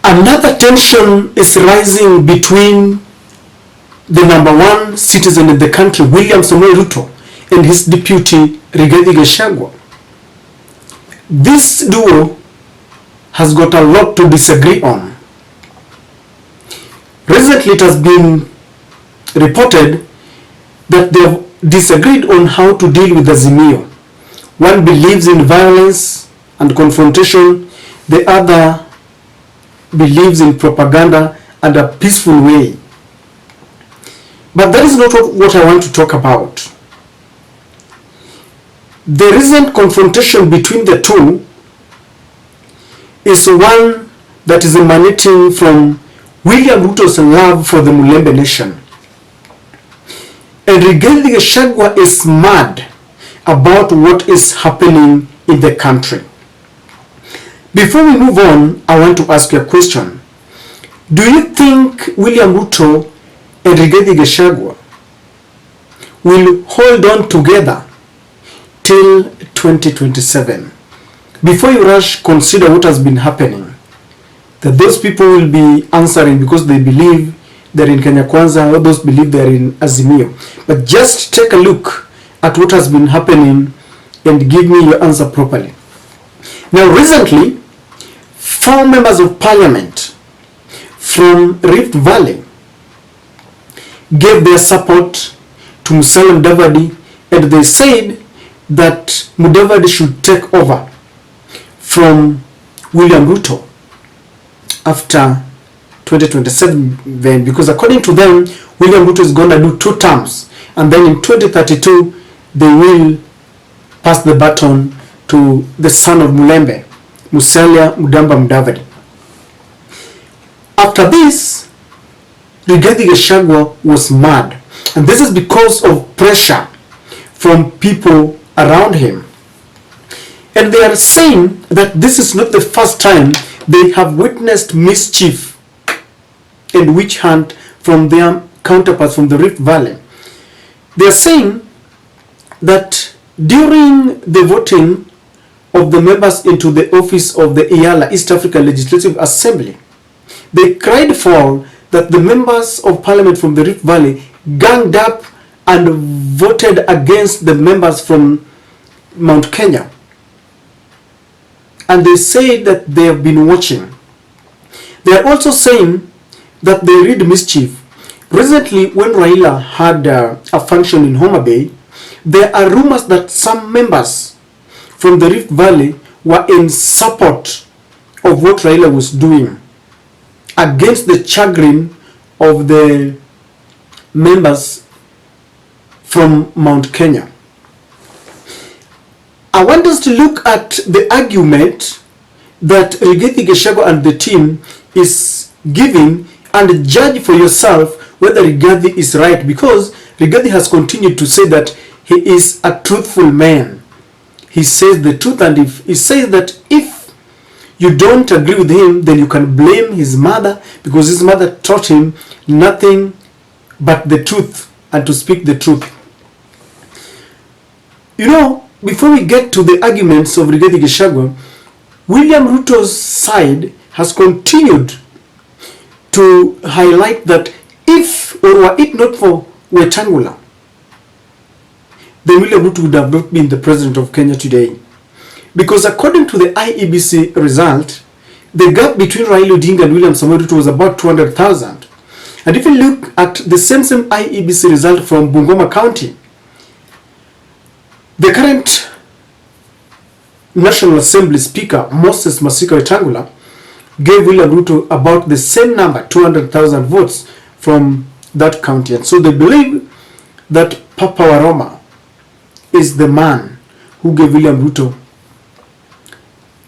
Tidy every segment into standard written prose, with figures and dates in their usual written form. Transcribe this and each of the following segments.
Another tension is rising between the number one citizen in the country, William Samoei Ruto, and his deputy, Rigathi Gachagua. This duo has got a lot to disagree on. Recently, it has been reported that they have disagreed on how to deal with Azimio. One believes in violence and confrontation, the other believes in propaganda and a peaceful way. But that is not what I want to talk about. The recent confrontation between the two is one that is emanating from William Ruto's love for the Mulembe nation. And Rigathi Gachagua is mad about what is happening in the country. Before we move on, I want to ask you a question. Do you think William Ruto and Rigathi Gachagua will hold on together till 2027? Before you rush, consider what has been happening. That those people will be answering because they believe they're in Kenya Kwanza, or those believe they're in Azimio. But just take a look at what has been happening and give me your answer properly. Now, recently, 4 members of parliament from Rift Valley gave their support to Musalia Mudavadi, and they said that Mudavadi should take over from William Ruto after 2027, because according to them, William Ruto is going to do 2 terms, and then in 2032 they will pass the baton to the son of Mulembe, Musalia Mudavadi. After this, Rigathi Gachagua was mad, and this is because of pressure from people around him. And they are saying that this is not the first time they have witnessed mischief and witch hunt from their counterparts from the Rift Valley. They are saying that during the voting of the members into the office of the EALA, East Africa Legislative Assembly, they cried for that the members of parliament from the Rift Valley ganged up and voted against the members from Mount Kenya. And they say that they have been watching. They are also saying that they read mischief. Recently, when Raila had a function in Homa Bay, there are rumors that some members from the Rift Valley were in support of what Raila was doing against the chagrin of the members from Mount Kenya. I want us to look at the argument that Rigathi Gachagua and the team is giving and judge for yourself whether Rigathi is right, because Rigathi has continued to say that he is a truthful man. He says the truth, and if he says that if you don't agree with him, then you can blame his mother, because his mother taught him nothing but the truth and to speak the truth. You know, before we get to the arguments of Rigathi Gachagua, William Ruto's side has continued to highlight that if, or were it not for Wetangula, then William Ruto would have not been the president of Kenya today. Because according to the IEBC result, the gap between Raila Odinga and William Samoei Ruto was about 200,000. And if you look at the same IEBC result from Bungoma County, the current National Assembly Speaker, Moses Masika Wetangula, gave William Ruto about the same number, 200,000 votes from that county. And so they believe that Papa Waroma is the man who gave William Ruto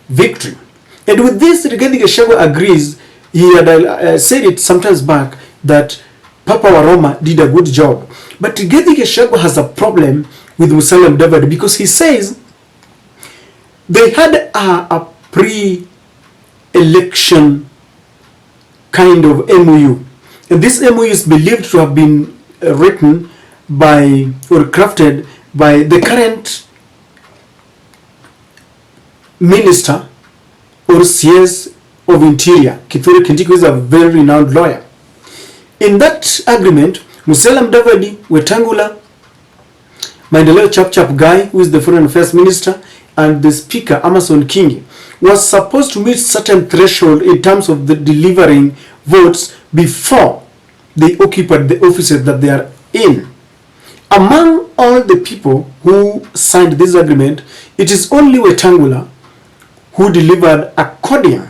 victory. And with this, Rigathi Gachagua agrees. He had said it sometimes back that Papa Waroma did a good job. But Rigathi Gachagua has a problem with Musalia Mudavadi, because he says they had a pre-election kind of MOU. And this MOU is believed to have been written by or crafted by the current minister or CS of Interior, Kithure Kindiki, is a very renowned lawyer. In that agreement, Musalia Mudavadi, Wetangula, Maendeleo Chapchap Guy, who is the Foreign Affairs Minister, and the Speaker, Amason Kingi, was supposed to meet certain threshold in terms of the delivering votes before they occupied the offices that they are in. Among all the people who signed this agreement, it is only Wetangula who delivered according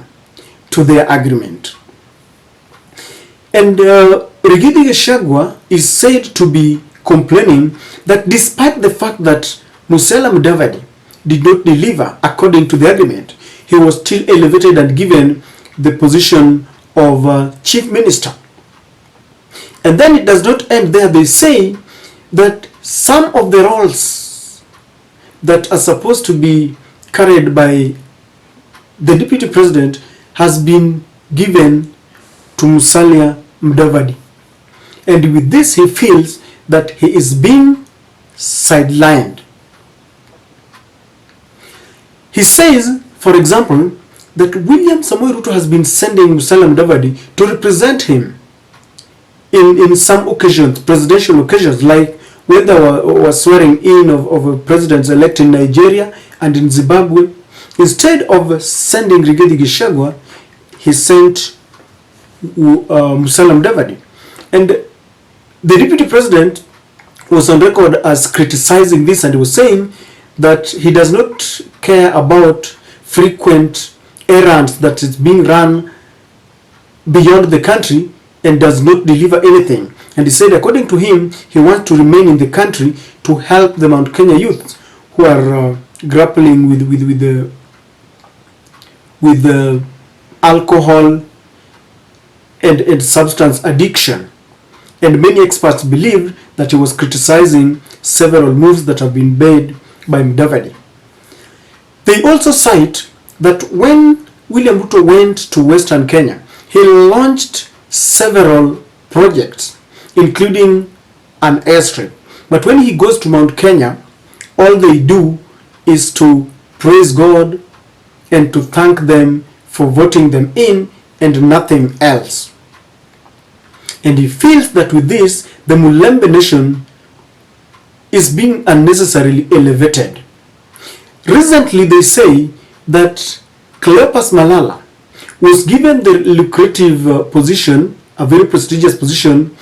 to their agreement. And Rigathi Gachagua is said to be complaining that despite the fact that Musalia Mudavadi did not deliver according to the agreement, he was still elevated and given the position of chief minister. And then it does not end there. They say that some of the roles that are supposed to be carried by the deputy president has been given to Musalia Mudavadi. And with this, he feels that he is being sidelined. He says, for example, that William Samoei Ruto has been sending Musalia Mudavadi to represent him in some occasions, presidential occasions, like when they were swearing in of presidents elect in Nigeria and in Zimbabwe. Instead of sending Rigathi Gachagua, he sent Musalia Mudavadi. And the deputy president was on record as criticizing this, and he was saying that he does not care about frequent errands that is being run beyond the country and does not deliver anything. And he said, according to him, he wants to remain in the country to help the Mount Kenya youth who are grappling with the alcohol and substance addiction. And many experts believe that he was criticizing several moves that have been made by Mudavadi. They also cite that when William Ruto went to Western Kenya, he launched several projects, including an airstrip. But when he goes to Mount Kenya, all they do is to praise God and to thank them for voting them in and nothing else. And he feels that with this, the Mulembe nation is being unnecessarily elevated. Recently, they say that Cleopas Malala was given the lucrative position, a very prestigious position,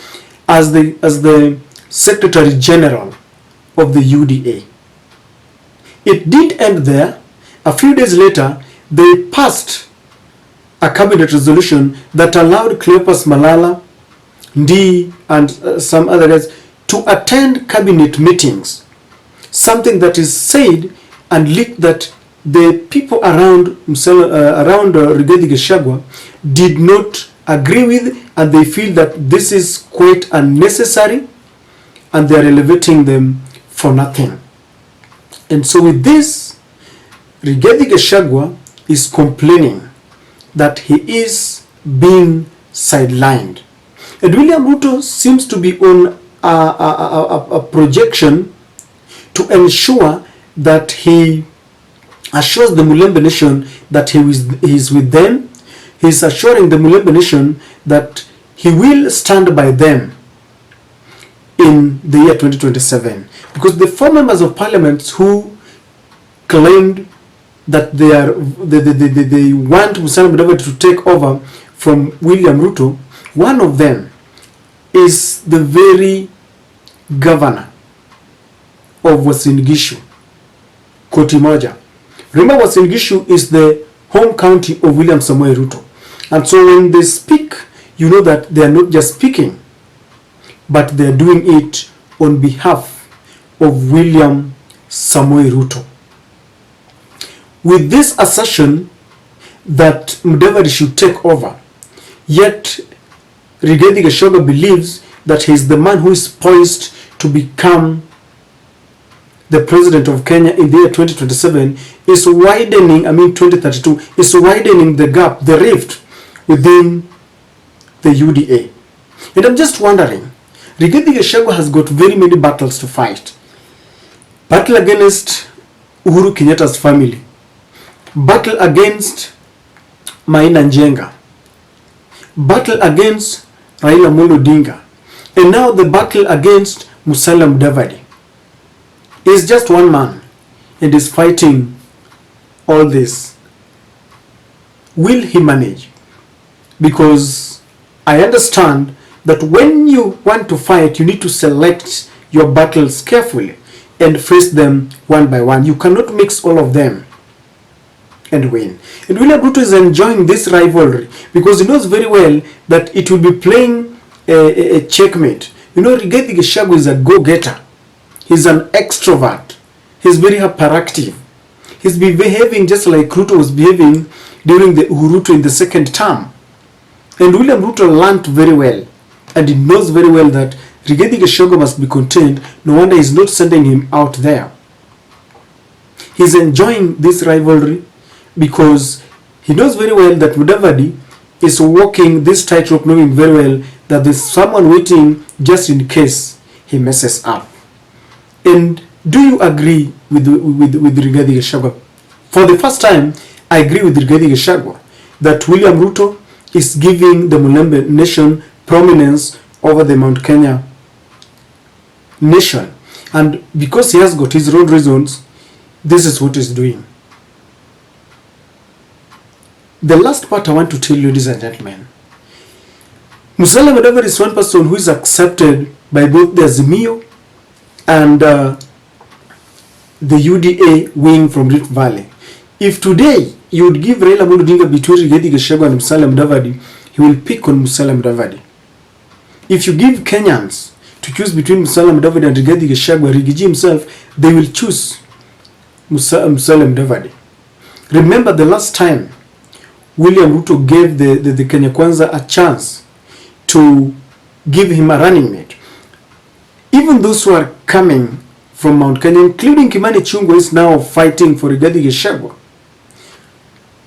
as the Secretary General of the UDA. It did end there. A few days later, they passed a cabinet resolution that allowed Cleopas Malala, Ndi, and some other guys to attend cabinet meetings. Something that is said and leaked that the people around Rigathi Gachagua did not agree with, and they feel that this is quite unnecessary and they are elevating them for nothing. And so with this, Rigathi Gachagua is complaining that he is being sidelined. And William Ruto seems to be on a projection to ensure that he assures the Mulembe nation that he is with them. He is assuring the Mulembe nation that he will stand by them in the year 2027. Because the four members of parliament who claimed that they want Musalia Mudavadi to take over from William Ruto, one of them is the very governor of Uasin Gishu, Koti Moja. Remember, Uasin Gishu is the home county of William Samoei Ruto. And so when they speak, you know that they are not just speaking, but they are doing it on behalf of William Samoei Ruto. With this assertion that Mudavadi should take over, yet Rigathi Gachagua believes that he is the man who is poised to become the president of Kenya in the year 2027, is widening, 2032, is widening the gap, the rift within the UDA. And I'm just wondering, Rigathi Gachagua has got very many battles to fight. Battle against Uhuru Kenyatta's family. Battle against Maina Njenga, battle against Raila Amolo Odinga, and now the battle against Musalia Mudavadi. He's just one man and is fighting all this. Will he manage? Because I understand that when you want to fight, you need to select your battles carefully and face them one by one. You cannot mix all of them and win. And William Ruto is enjoying this rivalry because he knows very well that it will be playing a checkmate. You know, Rigathi Gachagua is a go-getter. He's an extrovert. He's very hyperactive. He's behaving just like Ruto was behaving during the Ruto in the second term. And William Ruto learned very well. And he knows very well that Rigathi Gachagua must be contained. No wonder he's not sending him out there. He's enjoying this rivalry because he knows very well that Mudavadi is walking this tightrope, knowing very well that there's someone waiting just in case he messes up. And do you agree with Rigathi Gachagua? For the first time, I agree with Rigathi Gachagua that William Ruto is giving the Mulembe nation prominence over the Mount Kenya nation. And because he has got his own reasons, this is what he's doing. The last part I want to tell you, ladies and gentlemen, Musalia Mudavadi is one person who is accepted by both the Azimio and the UDA wing from Rift Valley. If today you would give Raila Amolo Odinga between Rigathi Gachagua and Musalia Mudavadi, he will pick on Musalia Mudavadi. If you give Kenyans to choose between Musalia Mudavadi and Rigathi Gachagua, Rigiji himself, they will choose Musalia Mudavadi. Remember the last time William Ruto gave the Kenya Kwanza a chance to give him a running mate. Even those who are coming from Mount Kenya, including Kimani Ichung'wah, is now fighting for Rigathi Gachagua,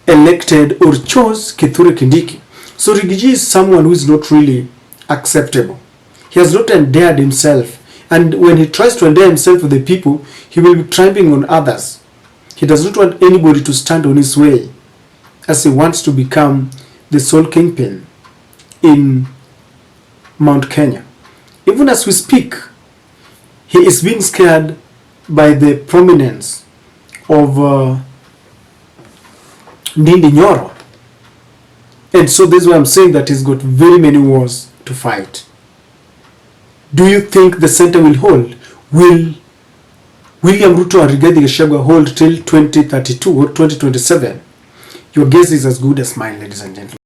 elected or chose Kithure Kindiki. So Rigiji is someone who is not really acceptable. He has not endeared himself. And when he tries to endear himself with the people, he will be trampling on others. He does not want anybody to stand on his way, as he wants to become the sole kingpin in Mount Kenya. Even as we speak, he is being scared by the prominence of Ndindi Nyoro. And so this is why I'm saying that he's got very many wars to fight. Do you think the center will hold? Will William Ruto and Rigathi Gachagua hold till 2032 or 2027? Your guess is as good as mine, ladies and gentlemen.